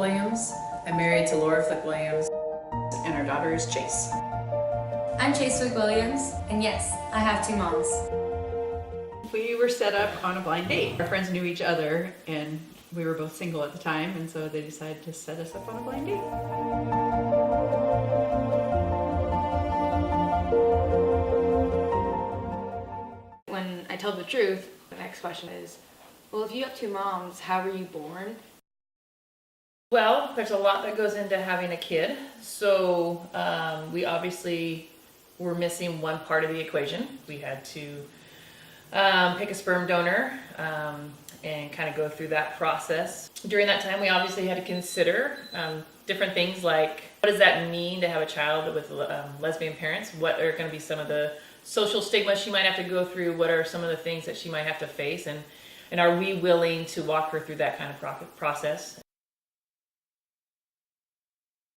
Williams. I'm married to Laura Flick Williams, and our daughter is Chase. I'm Chase Flick Williams, and yes, I have 2 moms. We were set up on a blind date. Our friends knew each other, and we were both single at the time, and so they decided to set us up on a blind date. When I tell the truth, the next question is, well, if you have 2 moms, how were you born? Well, there's a lot that goes into having a kid. So we obviously were missing one part of the equation. We had to pick a sperm donor and kind of go through that process. During that time, we obviously had to consider different things like, what does that mean to have a child with lesbian parents? What are going to be some of the social stigmas she might have to go through? What are some of the things that she might have to face? And are we willing to walk her through that kind of process?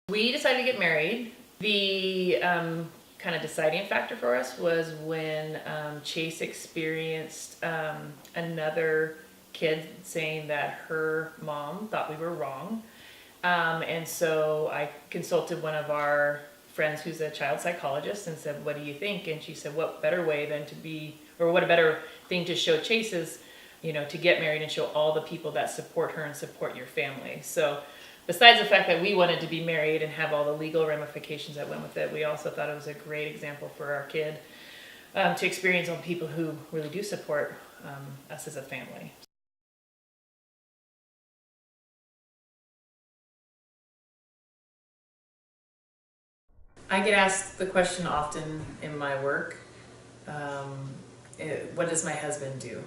We decided to get married. The kind of deciding factor for us was when Chase experienced another kid saying that her mom thought we were wrong. And so I consulted one of our friends who's a child psychologist and said, what do you think? And she said, what better way than to be, or what a better thing to show Chase is, you know, to get married and show all the people that support her and support your family. So besides the fact that we wanted to be married and have all the legal ramifications that went with it, we also thought it was a great example for our kid to experience on people who really do support us as a family. I get asked the question often in my work, what does my husband do?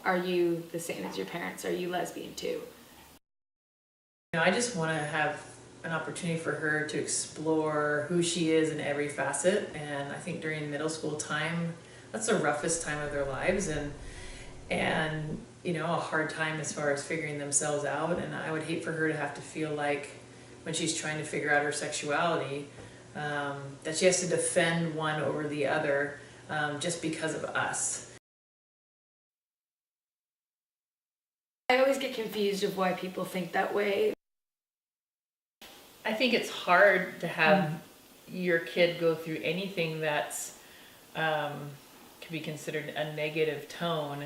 Are you the same as your parents? Are you lesbian too? You know, I just want to have an opportunity for her to explore who she is in every facet, and I think during middle school time, that's the roughest time of their lives, and you know, a hard time as far as figuring themselves out. And I would hate for her to have to feel like when she's trying to figure out her sexuality, that she has to defend one over the other just because of us. I always get confused of why people think that way. I think it's hard to have your kid go through anything that's could be considered a negative tone.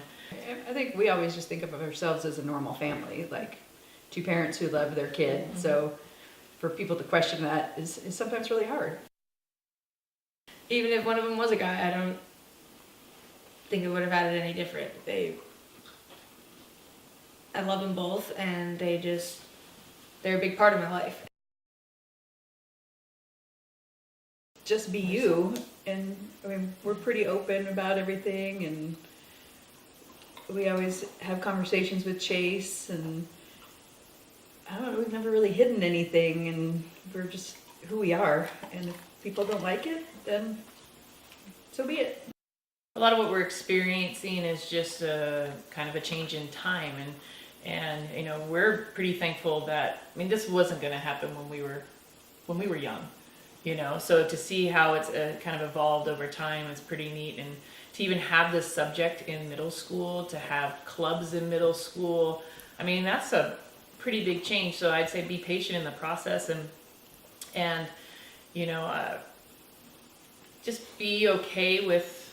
I think we always just think of ourselves as a normal family, like 2 parents who love their kid. Mm-hmm. So for people to question that is sometimes really hard. Even if one of them was a guy, I don't think it would have had it any different. I love them both, and they're a big part of my life. Just be you, and I mean, we're pretty open about everything, and we always have conversations with Chase, and I don't know, we've never really hidden anything, and we're just who we are, and if people don't like it, then so be it. A lot of what we're experiencing is just a kind of a change in time, and you know, we're pretty thankful that, I mean, this wasn't going to happen when we were young, you know. So to see how it's kind of evolved over time is pretty neat, and to even have this subject in middle school, to have clubs in middle school, I mean, that's a pretty big change. So I'd say be patient in the process, and you know, just be okay with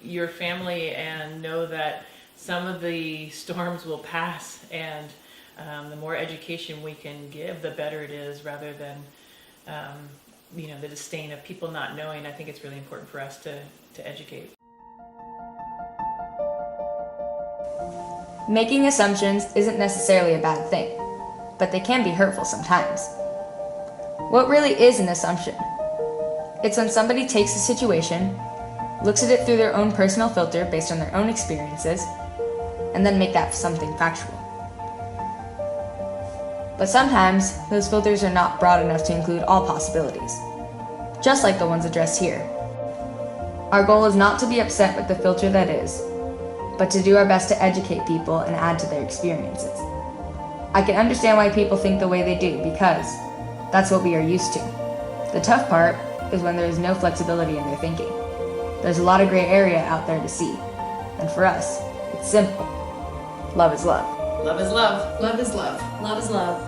your family, and know that some of the storms will pass, and the more education we can give, the better it is, rather than you know, the disdain of people not knowing. I think it's really important for us to educate. Making assumptions isn't necessarily a bad thing, but they can be hurtful sometimes. What really is an assumption? It's when somebody takes a situation, looks at it through their own personal filter based on their own experiences, and then make that something factual. But sometimes, those filters are not broad enough to include all possibilities, just like the ones addressed here. Our goal is not to be upset with the filter that is, but to do our best to educate people and add to their experiences. I can understand why people think the way they do, because that's what we are used to. The tough part is when there is no flexibility in their thinking. There's a lot of gray area out there to see, and for us, it's simple. Love is love. Love is love. Love is love. Love is love.